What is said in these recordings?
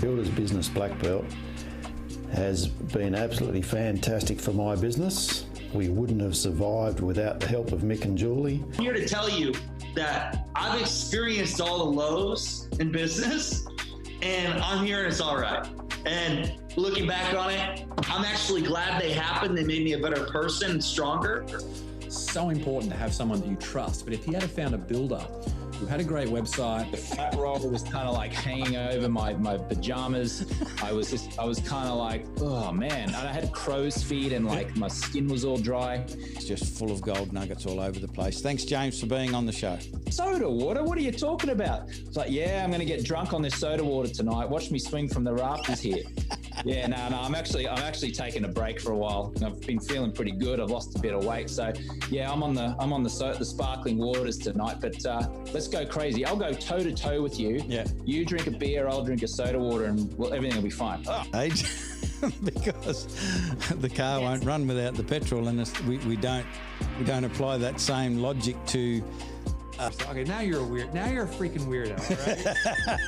Builders Business Blackbelt has been absolutely fantastic for my business. We wouldn't have survived without the help of Mick and Julie. I'm here to tell you that I've experienced all the lows in business, and I'm here and it's all right. And looking back on it, I'm actually glad they happened. They made me a better person and stronger. So important to have someone that you trust. But if you had found a builder who had a great website, the fat roller was kind of like hanging over my pajamas. I was kind of like, oh man. And I had crow's feet and like my skin was all dry. It's just full of gold nuggets all over the place. Thanks, James, for being on the show. Soda water? What are you talking about? It's like, yeah, I'm going to get drunk on this soda water tonight. Watch me swing from the rafters here. Yeah, no, I'm actually taking a break for a while. I've been feeling pretty good. I've lost a bit of weight, so yeah, I'm on the sparkling waters tonight. But let's go crazy. I'll go toe to toe with you. Yeah, you drink a beer, I'll drink a soda water, and everything will be fine. Because the car won't run without the petrol, and we don't apply that same logic to. Okay, now you're a freaking weirdo,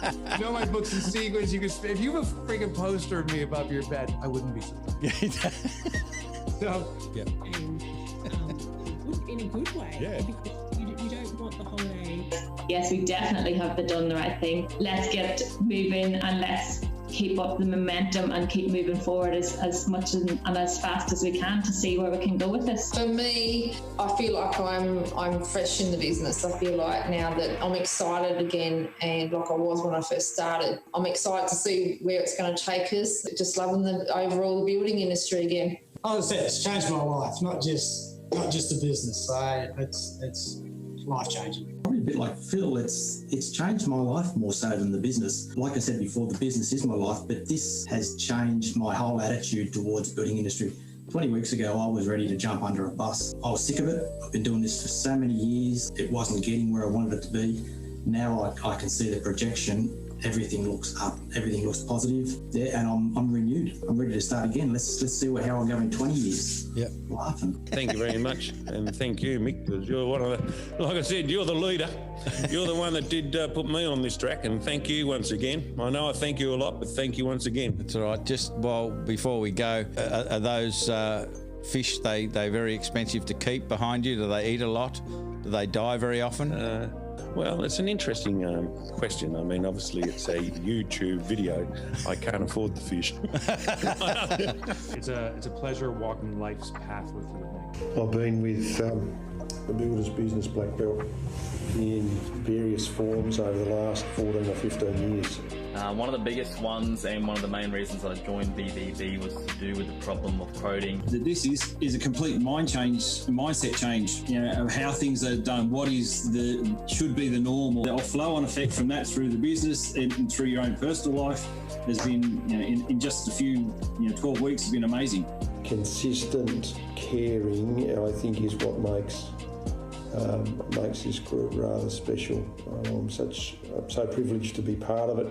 right? You know my books and sequence. If you have a freaking poster of me above your bed, I wouldn't be surprised. So, yeah. And in a good way. Yeah. Because you don't want the holiday. Yes, we definitely have done the right thing. Let's get moving and let's keep up the momentum and keep moving forward as much and as fast as we can to see where we can go with this. For me, I feel like I'm fresh in the business. I feel like now that I'm excited again, and like I was when I first started, I'm excited to see where it's going to take us. Just loving the overall building industry again. As I said, it's changed my life, not just the business. So it's life changing. Probably a bit like Phil, it's changed my life more so than the business. Like I said before, the business is my life, but this has changed my whole attitude towards the building industry. 20 weeks ago, I was ready to jump under a bus. I was sick of it. I've been doing this for so many years. It wasn't getting where I wanted it to be. Now I can see the projection. Everything looks up. Everything looks positive. Yeah, and I'm renewed. I'm ready to start again. Let's see how I go in 20 years. Yeah, laughing. Thank you very much, and thank you, Mick, because you're one of the. Like I said, you're the leader. You're the one that did put me on this track, and thank you once again. I know I thank you a lot, but thank you once again. That's all right. Just before we go, are those fish they very expensive to keep behind you? Do they eat a lot? Do they die very often? Well, it's an interesting question. I mean, obviously, it's a YouTube video. I can't afford the fish. it's a pleasure walking life's path with you, Nick. I've been with the Builders Business Blackbelt in various forms over the last 14 or 15 years. One of the biggest ones and one of the main reasons I joined BBB was to do with the problem of coding. This is a complete mindset change, you know, of how things are done, what should be the norm. The flow-on effect from that through the business and through your own personal life has been, you know, in just a few, 12 weeks has been amazing. Consistent caring, I think, is what makes this group rather special. I'm so privileged to be part of it.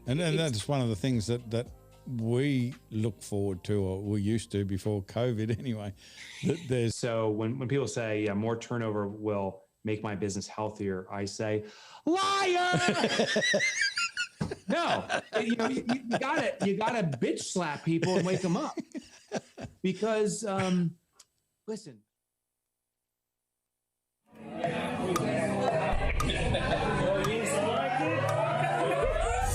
And that's one of the things that we look forward to, or we used to before COVID anyway. So when people say more turnover will make my business healthier, I say, liar! No, you gotta bitch slap people and wake them up. Because, listen.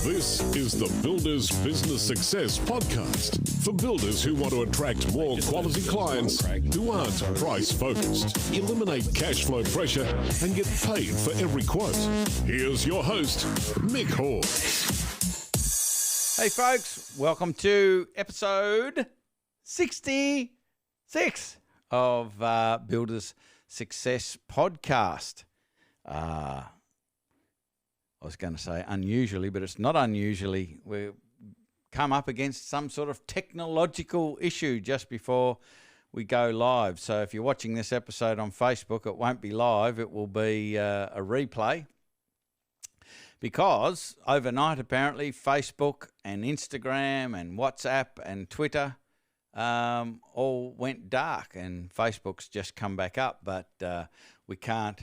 This is the Builders Business Success Podcast for builders who want to attract more quality clients who aren't price-focused, eliminate cash flow pressure, and get paid for every quote. Here's your host, Mick Hawes. Hey folks, welcome to episode 66 of Builders Success Podcast. I was going to say unusually, but it's not unusually. We've come up against some sort of technological issue just before we go live. So if you're watching this episode on Facebook, it won't be live. It will be a replay. Because overnight, apparently, Facebook and Instagram and WhatsApp and Twitter all went dark, and Facebook's just come back up. But we can't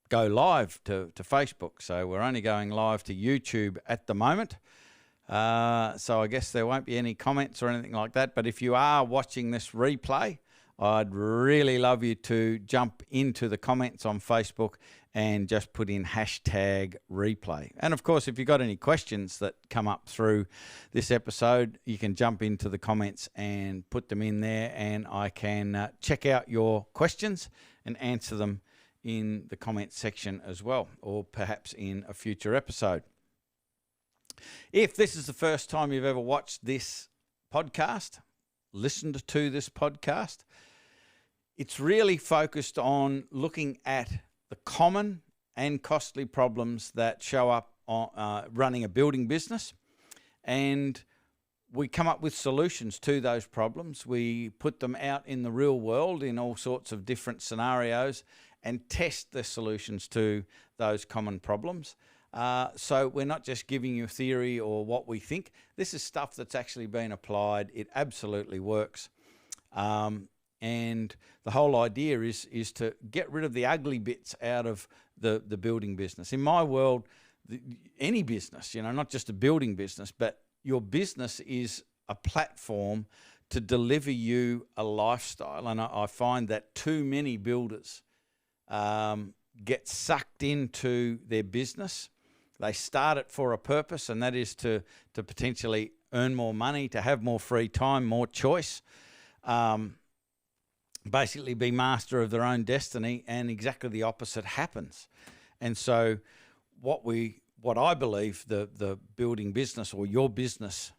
go live to Facebook. So we're only going live to YouTube at the moment. So I guess there won't be any comments or anything like that. But if you are watching this replay, I'd really love you to jump into the comments on Facebook and just put in hashtag replay. And of course, if you've got any questions that come up through this episode, you can jump into the comments and put them in there, and I can check out your questions and answer them in the comments section as well, or perhaps in a future episode. If this is the first time you've ever watched this podcast, listened to this podcast, it's really focused on looking at the common and costly problems that show up on running a building business, and we come up with solutions to those problems. We put them out in the real world in all sorts of different scenarios and test the solutions to those common problems. So we're not just giving you theory or what we think. This is stuff that's actually been applied. It absolutely works. And the whole idea is to get rid of the ugly bits out of the building business. In my world, any business, not just a building business, but your business is a platform to deliver you a lifestyle. And I find that too many builders get sucked into their business. They start it for a purpose, and that is to potentially earn more money, to have more free time, more choice, basically be master of their own destiny, and exactly the opposite happens. And so what I believe the building business or your business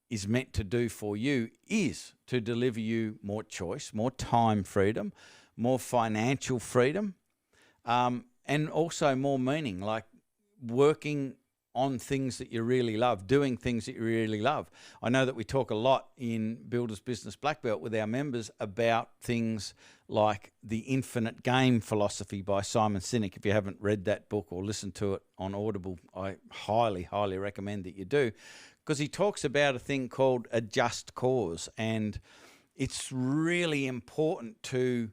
is meant to do for you is to deliver you more choice, more time freedom, more financial freedom, and also more meaning, like working on things that you really love, doing things that you really love. I know that we talk a lot in Builders Business Blackbelt with our members about things like The Infinite Game Philosophy by Simon Sinek. If you haven't read that book or listened to it on Audible, I highly, highly recommend that you do, because he talks about a thing called a just cause. And it's really important to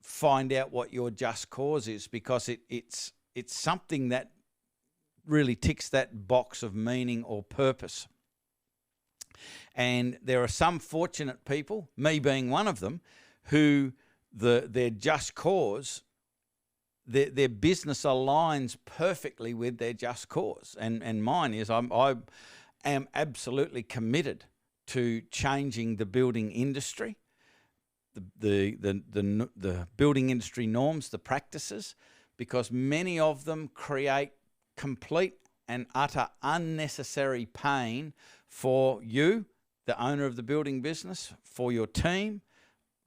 find out what your just cause is, because it's something that really ticks that box of meaning or purpose. And there are some fortunate people, me being one of them, who their just cause, their business aligns perfectly with their just cause. And mine is I am absolutely committed to changing the building industry, the building industry norms, the practices, because many of them create complete and utter unnecessary pain for you, the owner of the building business, for your team,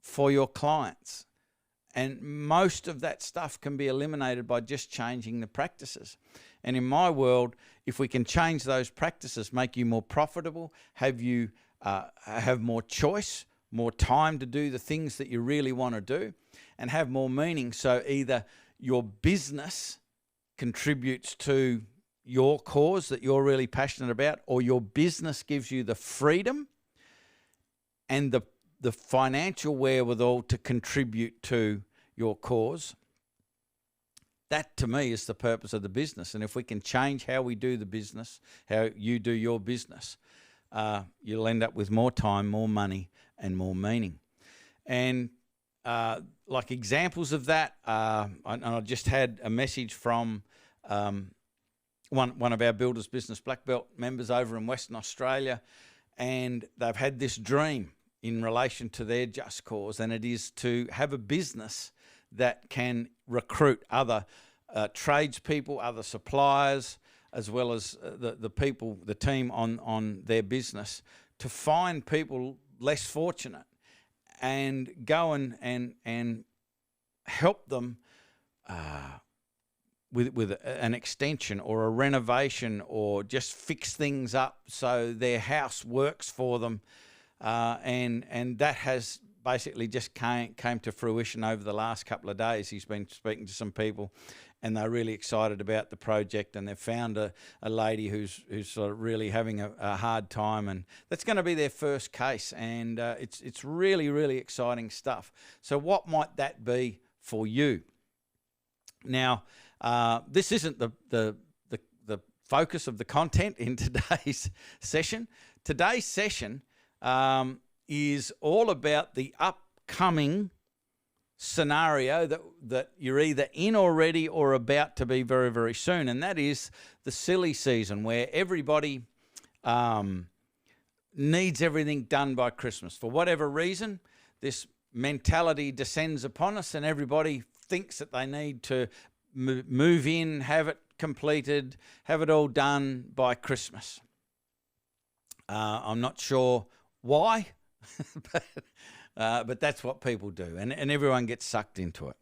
for your clients. And most of that stuff can be eliminated by just changing the practices. And in my world, if we can change those practices, make you more profitable, have you have more choice, more time to do the things that you really want to do, and have more meaning. So either your business contributes to your cause that you're really passionate about, or your business gives you the freedom and the financial wherewithal to contribute to your cause. That, to me, is the purpose of the business. And if we can change how we do the business, how you do your business, you'll end up with more time, more money, and more meaning. And like examples of that, I just had a message from one of our Builders Business Blackbelt members over in Western Australia, and they've had this dream in relation to their just cause, and it is to have a business that can recruit other tradespeople, other suppliers, as well as the people, the team on their business, to find people less fortunate and go and help them with an extension or a renovation, or just fix things up so their house works for them. And that has basically just came to fruition over the last couple of days. He's been speaking to some people, and they're really excited about the project, and they've found a lady who's sort of really having a hard time, and that's going to be their first case. And it's really, really exciting stuff. So what might that be for you? Now, this isn't the focus of the content in today's session. Today's session is all about the upcoming scenario that you're either in already or about to be very, very soon, and that is the silly season where everybody needs everything done by Christmas. For whatever reason, this mentality descends upon us and everybody thinks that they need to move in, have it completed, have it all done by Christmas. I'm not sure why, but that's what people do, and everyone gets sucked into it.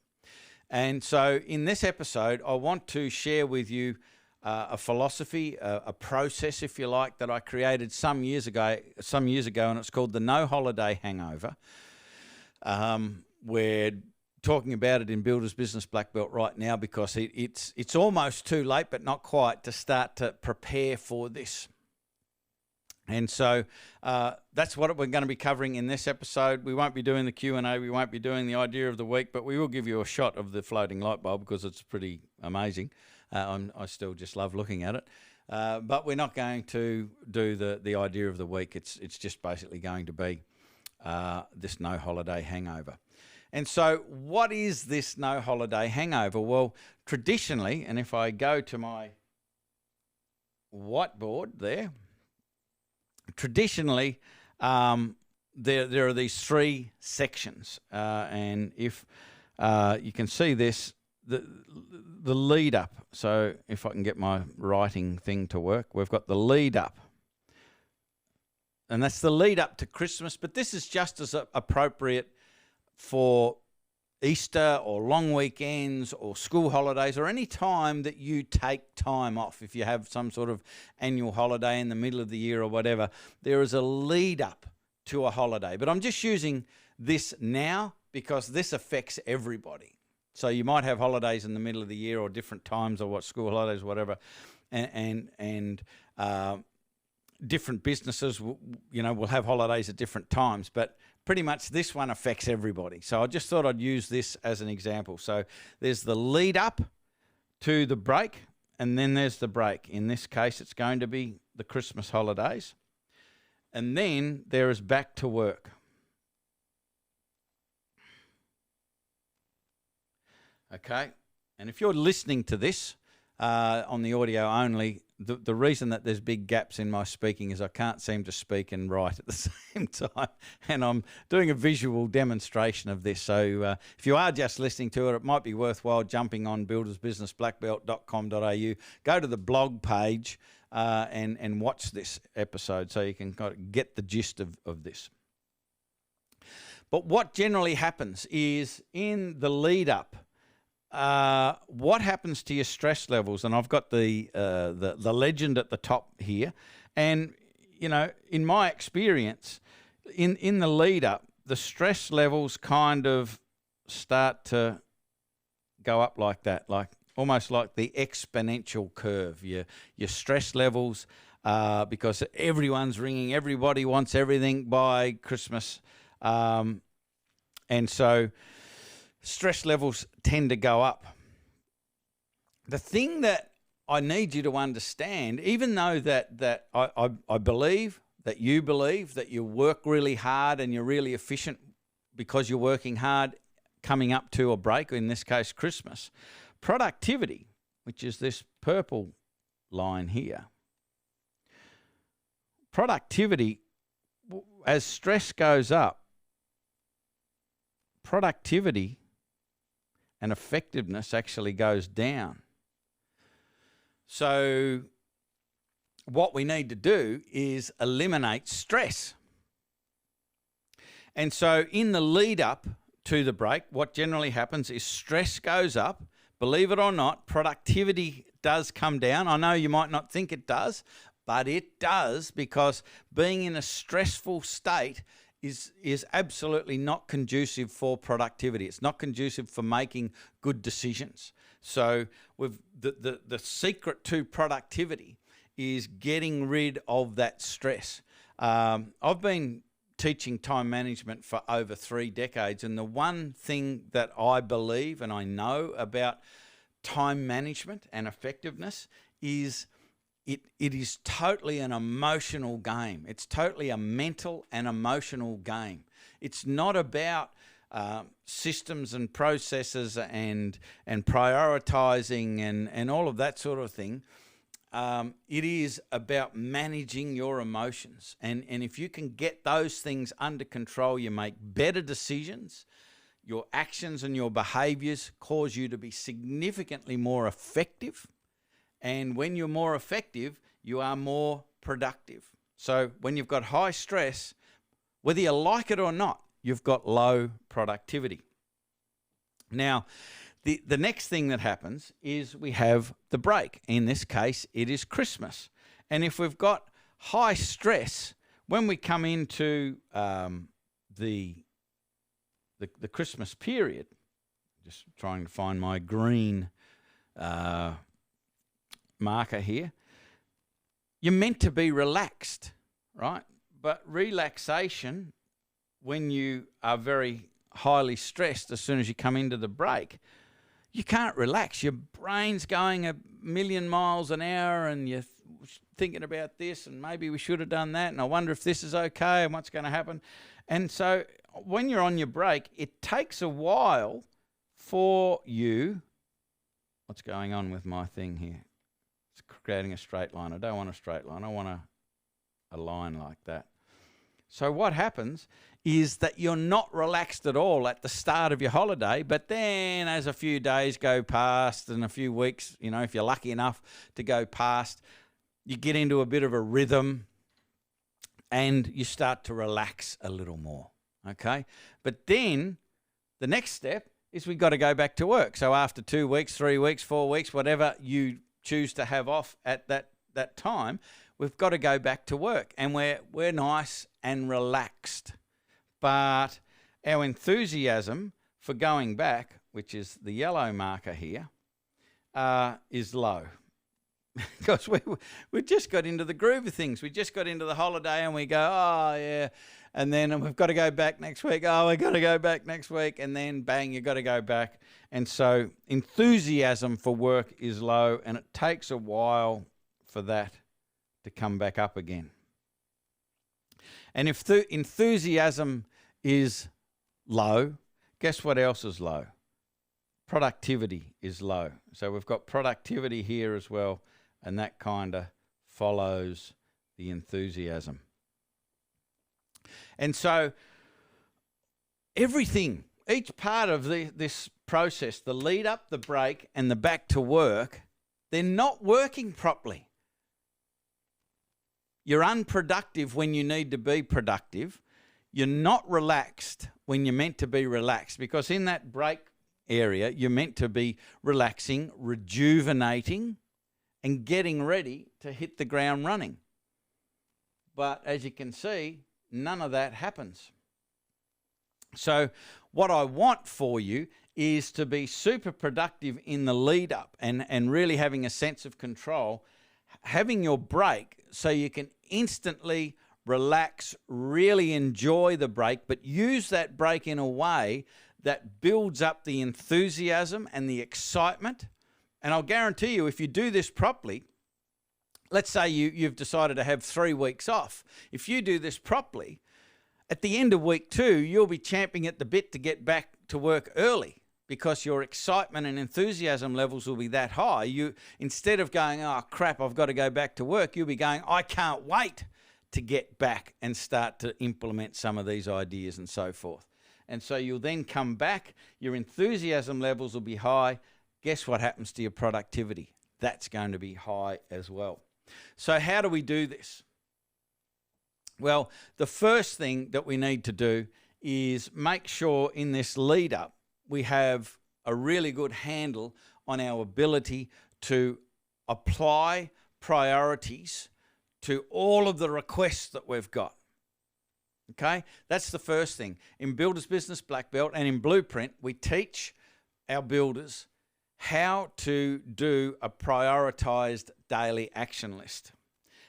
And so in this episode, I want to share with you a philosophy, a process, if you like, that I created some years ago, and it's called the No Holiday Hangover. We're talking about it in Builders Business Blackbelt right now because it's almost too late, but not quite, to start to prepare for this. And so that's what we're going to be covering in this episode. We won't be doing the Q&A. We won't be doing the idea of the week, but we will give you a shot of the floating light bulb because it's pretty amazing. I still just love looking at it. But we're not going to do the idea of the week. It's just basically going to be this no holiday hangover. And so what is this no holiday hangover? Well, traditionally, and if I go to my whiteboard there, traditionally, there are these three sections, and if you can see this, the lead up. So if I can get my writing thing to work, we've got the lead up, and that's the lead up to Christmas. But this is just as appropriate for Easter or long weekends or school holidays or any time that you take time off. If you have some sort of annual holiday in the middle of the year or whatever, there is a lead up to a holiday. But I'm just using this now because this affects everybody. So you might have holidays in the middle of the year or different times or what, school holidays, whatever, and different businesses will have holidays at different times, but pretty much this one affects everybody. So I just thought I'd use this as an example. So there's the lead up to the break, and then there's the break. In this case, it's going to be the Christmas holidays. And then there is back to work. Okay, and if you're listening to this on the audio only, the reason that there's big gaps in my speaking is I can't seem to speak and write at the same time, and I'm doing a visual demonstration of this. So if you are just listening to it, it might be worthwhile jumping on buildersbusinessblackbelt.com.au, go to the blog page and watch this episode so you can kind of get the gist of this. But what generally happens is in the lead up, what happens to your stress levels? And I've got the legend at the top here. And, in my experience, in the lead up, the stress levels kind of start to go up like that, like almost like the exponential curve. Your stress levels, because everyone's ringing, everybody wants everything by Christmas. And so stress levels tend to go up. The thing that I need you to understand, even though that I believe that you work really hard and you're really efficient because you're working hard coming up to a break, in this case Christmas, productivity, which is this purple line here, productivity, as stress goes up, productivity and effectiveness actually goes down. So what we need to do is eliminate stress. And so in the lead up to the break, what generally happens is stress goes up. Believe it or not, productivity does come down. I know you might not think it does, but it does, because being in a stressful state is absolutely not conducive for productivity. It's not conducive for making good decisions. So the secret to productivity is getting rid of that stress. I've been teaching time management for over 3 decades, and the one thing that I believe and I know about time management and effectiveness is it is totally an emotional game. It's totally a mental and emotional game. It's not about systems and processes and prioritizing and all of that sort of thing. It is about managing your emotions. And if you can get those things under control, you make better decisions. Your actions and your behaviors cause you to be significantly more effective. And when you're more effective, you are more productive. So when you've got high stress, whether you like it or not, you've got low productivity. Now, the next thing that happens is we have the break. In this case, it is Christmas. And if we've got high stress, when we come into the Christmas period, just trying to find my green marker here, you're meant to be relaxed, right? But relaxation, when you are very highly stressed, as soon as you come into the break, you can't relax. Your brain's going 1,000,000 miles an hour and you're thinking about this and maybe we should have done that and I wonder if this is okay and what's going to happen. And so when you're on your break, it takes a while for you... What's going on with my thing here? It's creating a straight line. I don't want a straight line. I want a line like that. So what happens is that you're not relaxed at all at the start of your holiday, but then as a few days go past and a few weeks, you know, if you're lucky enough to go past, you get into a bit of a rhythm and you start to relax a little more, okay? But then the next step is we've got to go back to work. So after 2 weeks, 3 weeks, 4 weeks, whatever you choose to have off at that time, we've got to go back to work and we're nice and relaxed. But our enthusiasm for going back, which is the yellow marker here, is low. Because we just got into the groove of things. We just got into the holiday and we go, oh, yeah. And then we've got to go back next week. Oh, we've got to go back next week. And then, bang, you've got to go back. And so enthusiasm for work is low and it takes a while for that to come back up again. And if the enthusiasm is low, guess what else is low? Productivity is low. So we've got productivity here as well, and that kind of follows the enthusiasm. And so everything, each part of this process, the lead up, the break, and the back to work, they're not working properly. You're unproductive when you need to be productive. You're not relaxed when you're meant to be relaxed, because in that break area, you're meant to be relaxing, rejuvenating, and getting ready to hit the ground running. But as you can see, none of that happens. So what I want for you is to be super productive in the lead up and really having a sense of control, having your break so you can instantly relax, really enjoy the break, but use that break in a way that builds up the enthusiasm and the excitement. And I'll guarantee you, if you do this properly, let's say you've decided to have 3 weeks off. If you do this properly, at the end of week 2, you'll be champing at the bit to get back to work early, because your excitement and enthusiasm levels will be that high. You, instead of going, oh crap, I've got to go back to work, you'll be going, I can't wait to get back and start to implement some of these ideas and so forth. And so you'll then come back, your enthusiasm levels will be high. Guess what happens to your productivity? That's going to be high as well. So how do we do this? Well, the first thing that we need to do is make sure in this lead up we have a really good handle on our ability to apply priorities to all of the requests that we've got. Okay, that's the first thing. In Builders Business Blackbelt and in Blueprint, we teach our builders how to do a prioritized daily action list.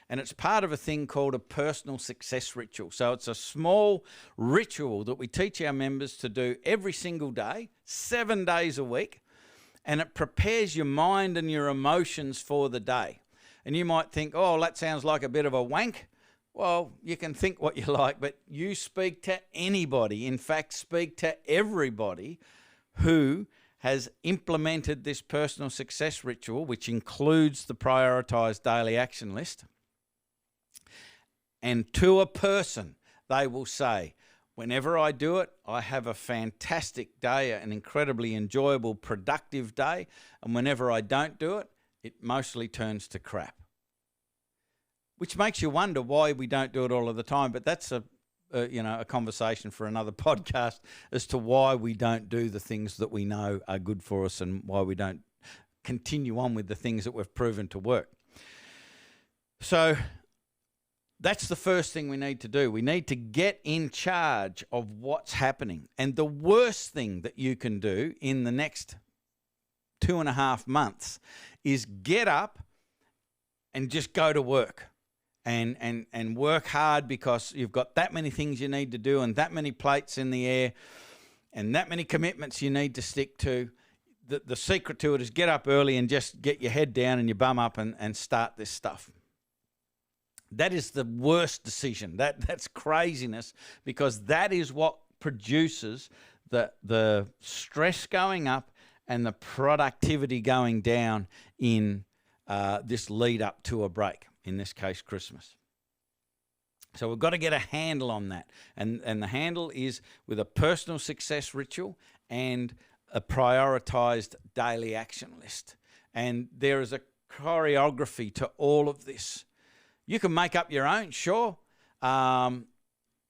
And it's part of a thing called a personal success ritual. So it's a small ritual that we teach our members to do every single day, 7 days a week. and it prepares your mind and your emotions for the day. And you might think, oh, that sounds like a bit of a wank. Well, you can think what you like, but you speak to anybody, in fact, speak to everybody who has implemented this personal success ritual, which includes the prioritized daily action list. And to a person, they will say, whenever I do it, I have a fantastic day, an incredibly enjoyable, productive day. And whenever I don't do it, it mostly turns to crap. Which makes you wonder why we don't do it all of the time. But that's a conversation for another podcast as to why we don't do the things that we know are good for us and why we don't continue on with the things that we've proven to work. So that's the first thing we need to do. We need to get in charge of what's happening. And the worst thing that you can do in the next 2.5 months is get up and just go to work and work hard because you've got that many things you need to do and that many plates in the air and that many commitments you need to stick to. The secret to it is get up early and just get your head down and your bum up and start this stuff. That is the worst decision. That's craziness, because that is what produces the stress going up and the productivity going down in this lead up to a break, in this case Christmas. So we've got to get a handle on that. And the handle is with a personal success ritual and a prioritized daily action list. And there is a choreography to all of this. You can make up your own, sure, but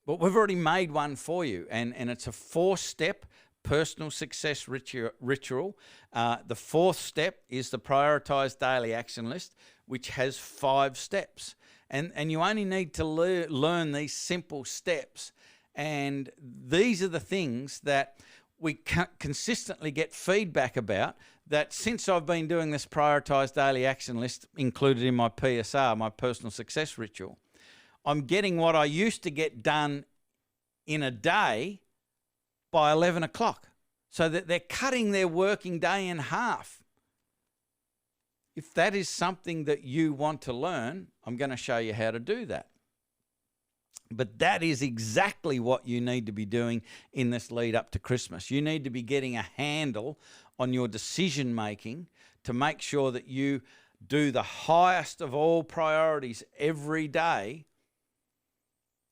we've already made one for you, and it's a 4-step personal success ritual. The 4th step is the prioritized daily action list, which has 5 steps. And you only need to learn these simple steps. And these are the things that we consistently get feedback about, that since I've been doing this prioritized daily action list included in my PSR, my personal success ritual, I'm getting what I used to get done in a day by 11 o'clock. So that they're cutting their working day in half. If that is something that you want to learn, I'm going to show you how to do that. But that is exactly what you need to be doing in this lead up to Christmas. You need to be getting a handle on your decision making to make sure that you do the highest of all priorities every day.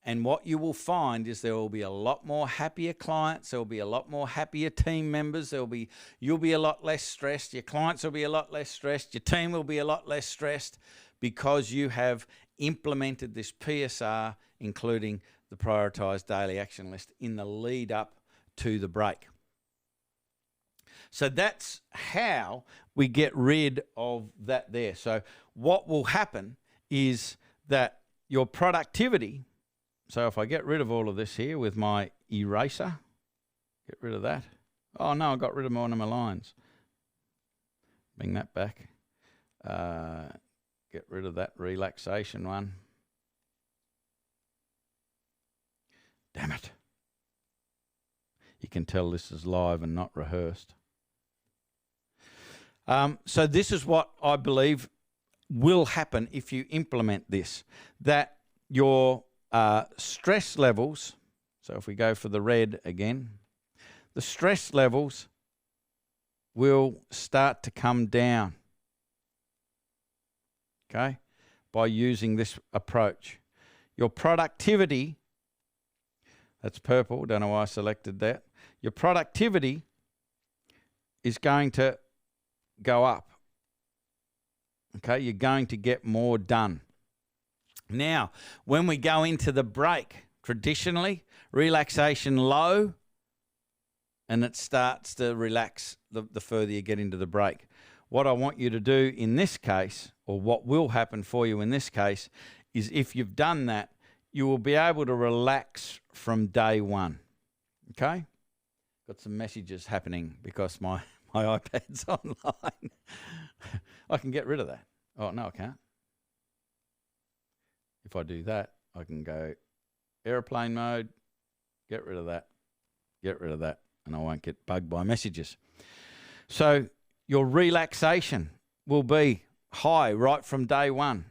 And what you will find is there will be a lot more happier clients. There will be a lot more happier team members. You'll be a lot less stressed. Your clients will be a lot less stressed. Your team will be a lot less stressed because you have implemented this PSR, including the prioritized daily action list, in the lead up to the break. So that's how we get rid of that there. So what will happen is that your productivity, so if I get rid of all of this here with my eraser, get rid of that. Oh no, I got rid of one of my lines. Bring that back. Get rid of that relaxation one. Damn it. You can tell this is live and not rehearsed. So this is what I believe will happen if you implement this, that your stress levels, so if we go for the red again, the stress levels will start to come down, okay, by using this approach. Your productivity, that's purple, don't know why I selected that. Your productivity is going to go up, okay? You're going to get more done. Now, when we go into the break, traditionally, relaxation low, and it starts to relax the further you get into the break. What I want you to do in this case, or what will happen for you in this case, is if you've done that, you will be able to relax from day one, okay? Got some messages happening because my iPad's online. I can get rid of that. Oh, no, I can't. If I do that, I can go airplane mode, get rid of that, and I won't get bugged by messages. So your relaxation will be high right from day one.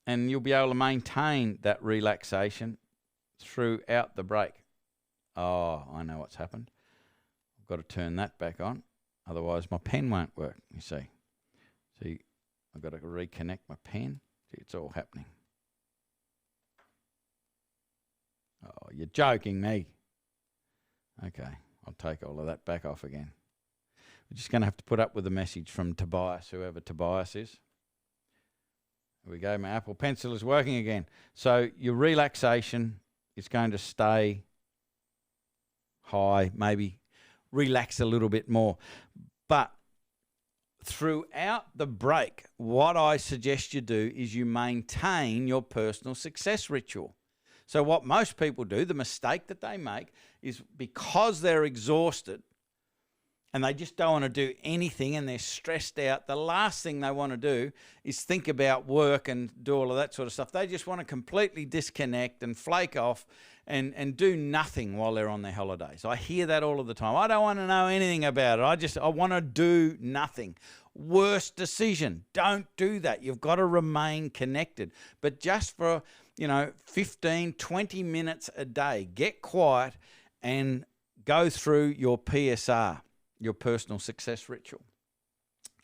And you'll be able to maintain that relaxation throughout the break. Oh, I know what's happened. I've got to turn that back on. Otherwise, my pen won't work, you see. See, I've got to reconnect my pen. See, it's all happening. Oh, you're joking me. Okay, I'll take all of that back off again. We're just going to have to put up with a message from Tobias, whoever Tobias is. There we go. My Apple Pencil is working again. So your relaxation is going to stay high, maybe relax a little bit more. But throughout the break, what I suggest you do is you maintain your personal success ritual. So what most people do, the mistake that they make, is because they're exhausted and they just don't want to do anything and they're stressed out, the last thing they want to do is think about work and do all of that sort of stuff. They just want to completely disconnect and flake off and do nothing while they're on their holidays. I hear that all of the time. I don't want to know anything about it. I want to do nothing. Worst decision. Don't do that. You've got to remain connected. But just for, 15, 20 minutes a day, get quiet and go through your PSR, your personal success ritual.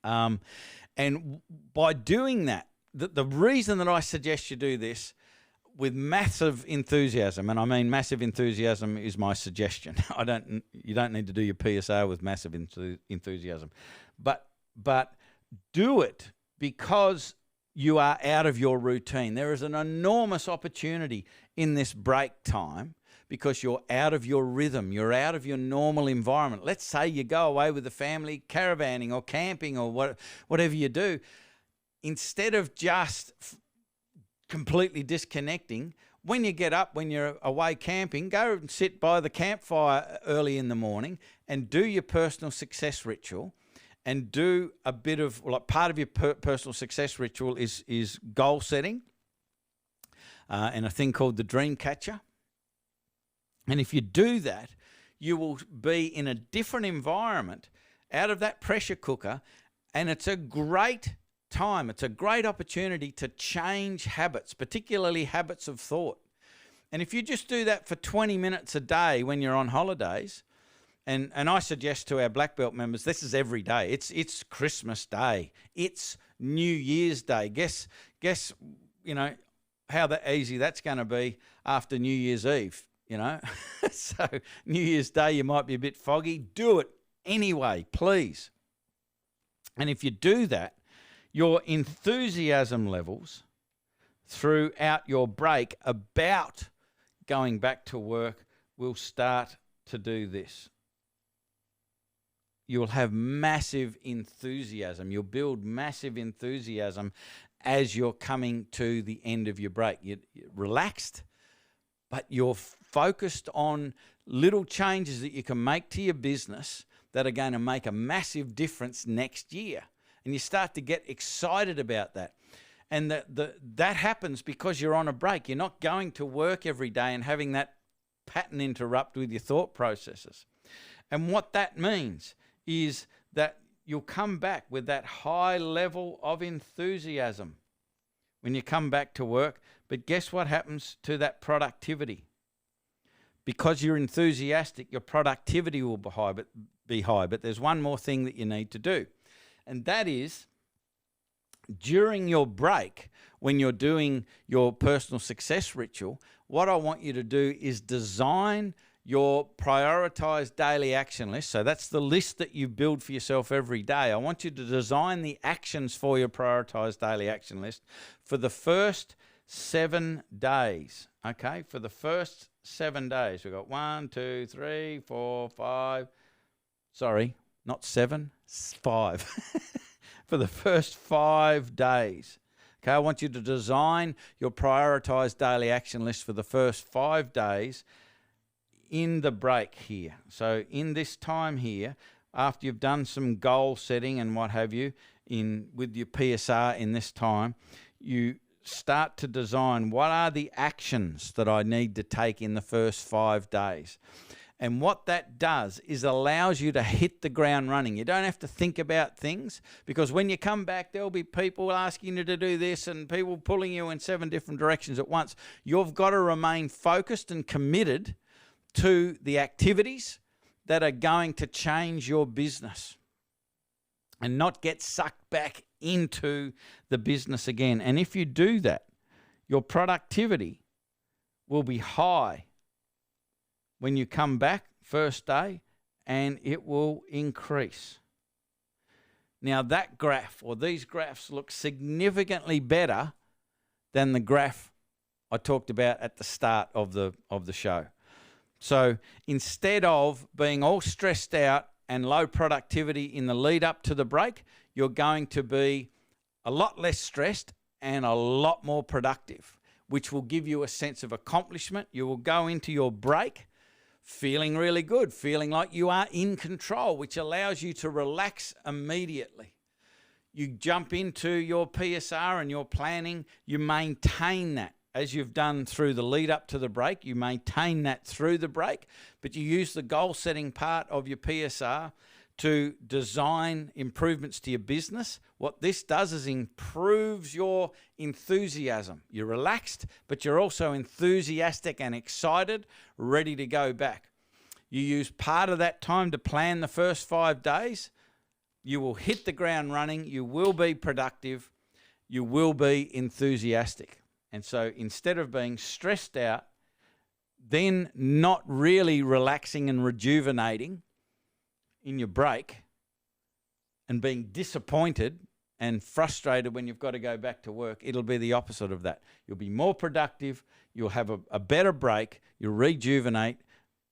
And by doing that, the reason that I suggest you do this with massive enthusiasm, and I mean massive enthusiasm is my suggestion. You don't need to do your PSR with massive enthusiasm, but do it because you are out of your routine. There is an enormous opportunity in this break time because you're out of your rhythm. You're out of your normal environment. Let's say you go away with the family caravanning or camping or whatever you do. Instead of just completely disconnecting, when you get up, when you're away camping, go and sit by the campfire early in the morning and do your personal success ritual. And do a bit of, part of your personal success ritual is goal setting and a thing called the dream catcher. And if you do that, you will be in a different environment out of that pressure cooker, and it's a great time. It's a great opportunity to change habits, particularly habits of thought. And if you just do that for 20 minutes a day when you're on holidays, and I suggest to our Black Belt members, this is every day. It's Christmas Day. It's New Year's Day. Guess how easy that's going to be after New Year's Eve, So New Year's Day, you might be a bit foggy. Do it anyway, please. And if you do that, your enthusiasm levels throughout your break about going back to work will start to do this. You'll have massive enthusiasm. You'll build massive enthusiasm as you're coming to the end of your break. You're relaxed, but you're focused on little changes that you can make to your business that are going to make a massive difference next year. And you start to get excited about that. And that happens because you're on a break. You're not going to work every day and having that pattern interrupt with your thought processes. And what that means is that you'll come back with that high level of enthusiasm when you come back to work. But guess what happens to that productivity? Because you're enthusiastic, your productivity will be high. But there's one more thing that you need to do. And that is, during your break, when you're doing your personal success ritual, what I want you to do is design your prioritized daily action list. So that's the list that you build for yourself every day. I want you to design the actions for your prioritized daily action list for the first 7 days. Okay, for the first 7 days. We've got 1, 2, 3, 4, 5. Sorry, not 7, 5. For the first 5 days. Okay, I want you to design your prioritized daily action list for the first 5 days in the break here. So in this time here, after you've done some goal setting and what have you with your PSR in this time, you start to design what are the actions that I need to take in the first 5 days. And what that does is allows you to hit the ground running. You don't have to think about things, because when you come back, there'll be people asking you to do this and people pulling you in 7 different directions at once. You've got to remain focused and committed to the activities that are going to change your business and not get sucked back into the business again. And if you do that, your productivity will be high when you come back first day, and it will increase. Now that graph, or these graphs, look significantly better than the graph I talked about at the start of the show. So instead of being all stressed out and low productivity in the lead up to the break, you're going to be a lot less stressed and a lot more productive, which will give you a sense of accomplishment. You will go into your break feeling really good, feeling like you are in control, which allows you to relax immediately. You jump into your PSR and your planning, you maintain that as you've done through the lead up to the break. You maintain that through the break, but you use the goal setting part of your PSR to design improvements to your business. What this does is improves your enthusiasm. You're relaxed, but you're also enthusiastic and excited, ready to go back. You use part of that time to plan the first 5 days. You will hit the ground running. You will be productive. You will be enthusiastic. And so instead of being stressed out, then not really relaxing and rejuvenating in your break, and being disappointed and frustrated when you've got to go back to work, it'll be the opposite of that. You'll be more productive, you'll have a better break, you'll rejuvenate,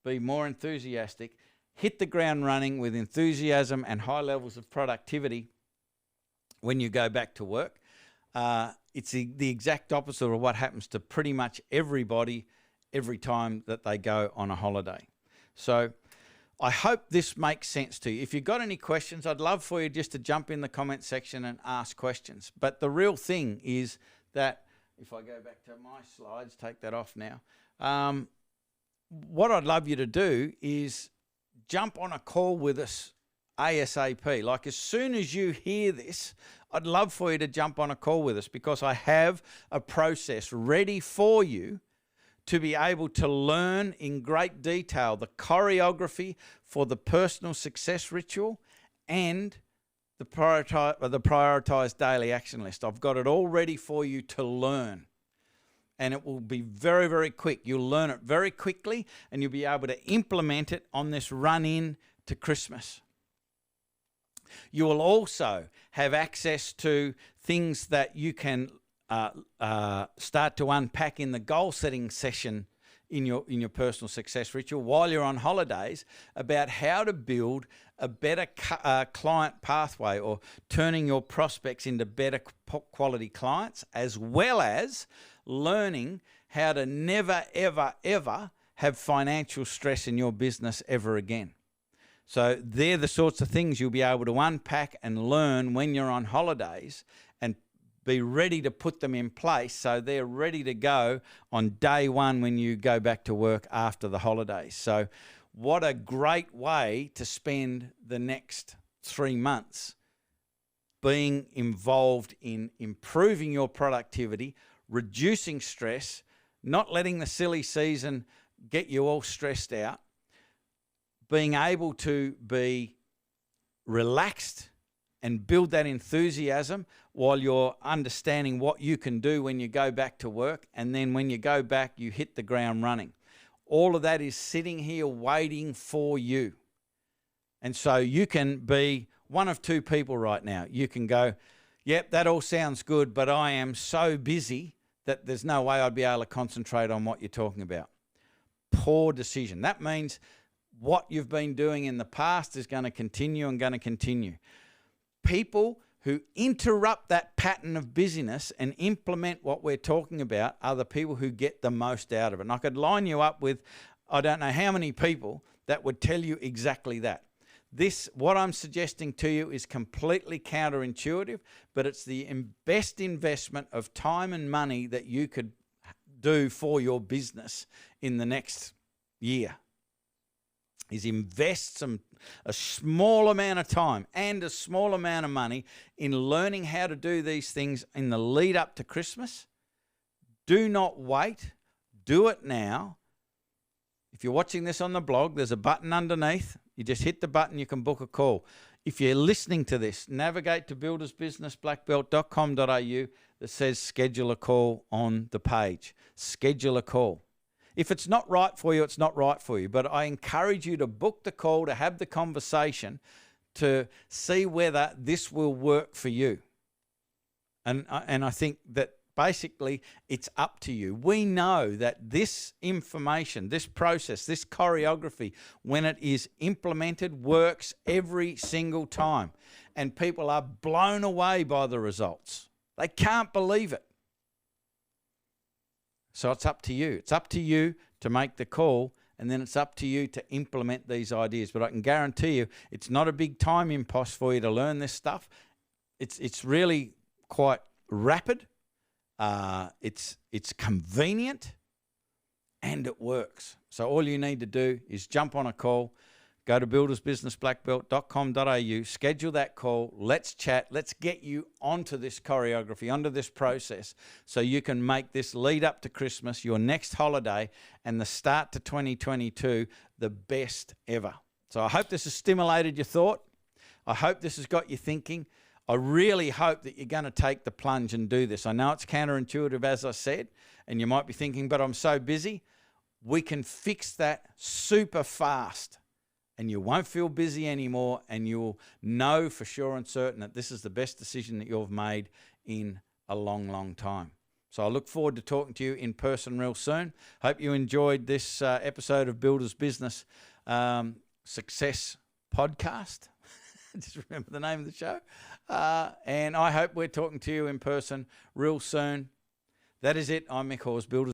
be more enthusiastic, hit the ground running with enthusiasm and high levels of productivity when you go back to work. It's the exact opposite of what happens to pretty much everybody every time that they go on a holiday. So I hope this makes sense to you. If you've got any questions, I'd love for you just to jump in the comment section and ask questions. But the real thing is that, if I go back to my slides, take that off now. What I'd love you to do is jump on a call with us ASAP. Like, as soon as you hear this, I'd love for you to jump on a call with us, because I have a process ready for you to be able to learn in great detail the choreography for the personal success ritual and the prioritized daily action list. I've got it all ready for you to learn, and it will be very, very quick. You'll learn it very quickly, and you'll be able to implement it on this run-in to Christmas. You will also have access to things that you can start to unpack in the goal setting session in your personal success ritual while you're on holidays, about how to build a better client pathway, or turning your prospects into better quality clients, as well as learning how to never, ever, ever have financial stress in your business ever again. So they're the sorts of things you'll be able to unpack and learn when you're on holidays, and be ready to put them in place so they're ready to go on day one when you go back to work after the holidays. So what a great way to spend the next 3 months, being involved in improving your productivity, reducing stress, not letting the silly season get you all stressed out, being able to be relaxed and build that enthusiasm while you're understanding what you can do when you go back to work. And then when you go back, you hit the ground running. All of that is sitting here waiting for you. And so you can be one of 2 people right now. You can go, yep, that all sounds good, but I am so busy that there's no way I'd be able to concentrate on what you're talking about. Poor decision. That means what you've been doing in the past is going to continue and going to continue. People who interrupt that pattern of busyness and implement what we're talking about are the people who get the most out of it. And I could line you up with, I don't know how many people that would tell you exactly that. What I'm suggesting to you is completely counterintuitive, but it's the best investment of time and money that you could do for your business in the next year. is invest a small amount of time and a small amount of money in learning how to do these things in the lead up to Christmas. Do not wait. Do it now. If you're watching this on the blog, there's a button underneath. You just hit the button, you can book a call. If you're listening to this, navigate to buildersbusinessblackbelt.com.au that says schedule a call on the page. Schedule a call. If it's not right for you, it's not right for you. But I encourage you to book the call, to have the conversation, to see whether this will work for you. And I think that basically it's up to you. We know that this information, this process, this choreography, when it is implemented, works every single time. And people are blown away by the results. They can't believe it. So it's up to you. It's up to you to make the call, and then it's up to you to implement these ideas. But I can guarantee you it's not a big time impose for you to learn this stuff. It's really quite rapid. It's convenient, and it works. So all you need to do is jump on a call, go to buildersbusinessblackbelt.com.au, schedule that call, let's chat, let's get you onto this choreography, onto this process, so you can make this lead up to Christmas, your next holiday, and the start to 2022 the best ever. So I hope this has stimulated your thought. I hope this has got you thinking. I really hope that you're going to take the plunge and do this. I know it's counterintuitive, as I said, and you might be thinking, but I'm so busy. We can fix that super fast, and you won't feel busy anymore, and you'll know for sure and certain that this is the best decision that you've made in a long, long time. So I look forward to talking to you in person real soon. Hope you enjoyed this episode of Builders Business Success Podcast. Just remember the name of the show. And I hope we're talking to you in person real soon. That is it. I'm Mick Hawes, Builders.